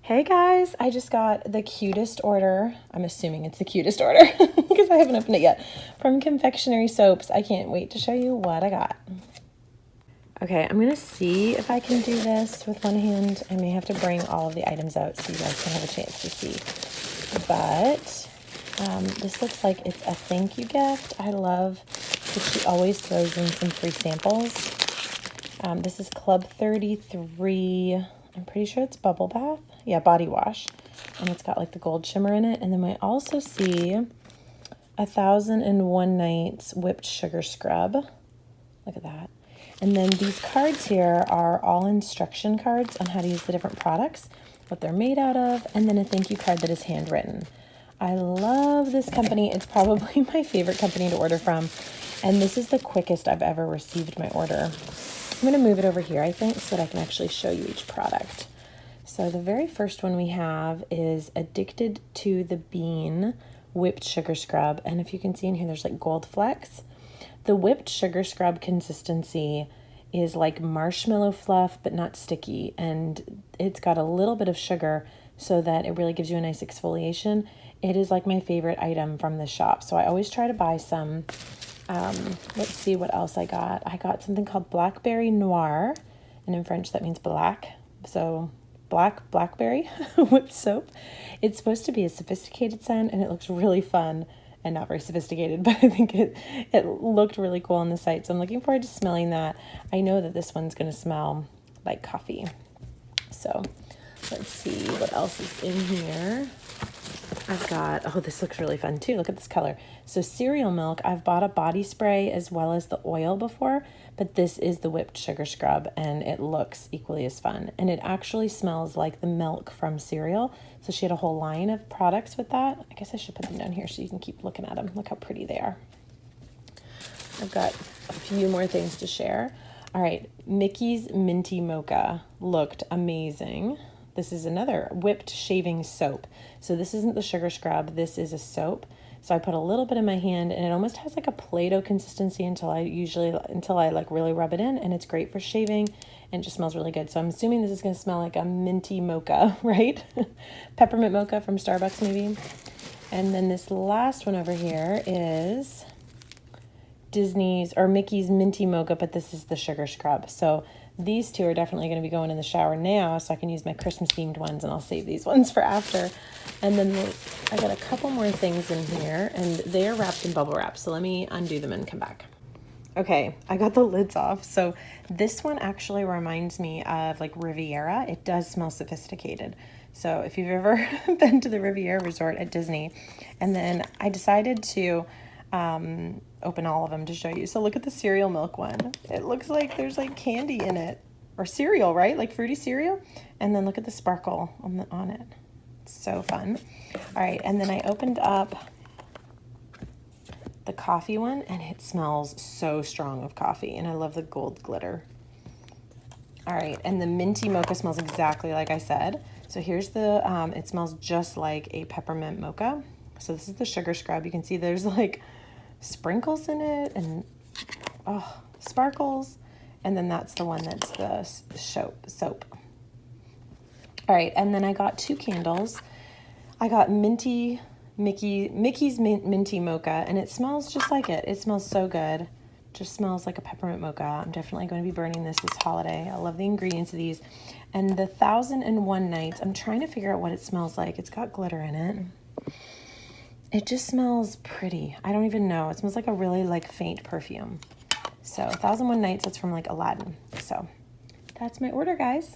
Hey guys, I just got the cutest order. I'm assuming it's the cutest order because I haven't opened it yet. From Confectionery Soaps. I can't wait to show you what I got. Okay, I'm going to see if I can do this with one hand. I may have to bring all of the items out so you guys can have a chance to see. But this looks like it's a thank you gift. I love that she always throws in some free samples. This is Club 33. I'm pretty sure it's bubble bath. Yeah, body wash. And it's got like the gold shimmer in it. And then I also see 1001 Nights whipped sugar scrub. Look at that. And then these cards here are all instruction cards on how to use the different products, what they're made out of, and then a thank you card that is handwritten. I love this company. It's probably my favorite company to order from. And this is the quickest I've ever received my order. I'm going to move it over here, I think, so that I can actually show you each product. So the very first one we have is Addicted to the Bean Whipped Sugar Scrub. And if you can see in here, there's like gold flecks. The whipped sugar scrub consistency is like marshmallow fluff, but not sticky. And it's got a little bit of sugar so that it really gives you a nice exfoliation. It is like my favorite item from the shop. So I always try to buy some. Let's see what else I got. I got something called Blackberry Noir, and in French that means black. So blackberry whipped soap. It's supposed to be a sophisticated scent, and it looks really fun and not very sophisticated, but I think it looked really cool on the site. So I'm looking forward to smelling that. I know that this one's going to smell like coffee. So let's see what else is in here. I've got, oh, this looks really fun too. Look at this color. So cereal milk, I've bought a body spray as well as the oil before, but this is the whipped sugar scrub and it looks equally as fun. And it actually smells like the milk from cereal. So she had a whole line of products with that. I guess I should put them down here so you can keep looking at them. Look how pretty they are. I've got a few more things to share. All right, Mickey's Minty Mocha looked amazing. This is another whipped shaving soap. So this isn't the sugar scrub, this is a soap. So I put a little bit in my hand and it almost has like a Play-Doh consistency until I like really rub it in, and it's great for shaving and it just smells really good. So I'm assuming this is gonna smell like a minty mocha, right? Peppermint mocha from Starbucks maybe. And then this last one over here is Disney's or Mickey's Minty Mocha, but this is the sugar scrub. So these two are definitely going to be going in the shower now, so I can use my Christmas themed ones, and I'll save these ones for after. And then I got a couple more things in here, and they are wrapped in bubble wrap. So let me undo them and come back. Okay, I got the lids off. So this one actually reminds me of like Riviera. It does smell sophisticated. So if you've ever been to the Riviera Resort at Disney, and then I decided to open all of them to show you. So look at the cereal milk one. It looks like there's like candy in it, or cereal, right? Like fruity cereal. And then look at the sparkle on it. It's so fun. All right, and then I opened up the coffee one, and it smells so strong of coffee, and I love the gold glitter. All right, and the minty mocha smells exactly like I said. So here's the, it smells just like a peppermint mocha. So this is the sugar scrub. You can see there's like sprinkles in it and sparkles. And then that's the one that's the soap. All right, and then I got two candles. I got Mickey's Minty Mocha, and it smells just like it. It smells so good. Just smells like a peppermint mocha. I'm definitely going to be burning this holiday. I love the ingredients of these. And the 1001 Nights, I'm trying to figure out what it smells like. It's got glitter in it. It just smells pretty. I don't even know. It smells like a really like faint perfume. So 1001 Nights, that's from like Aladdin. So that's my order, guys.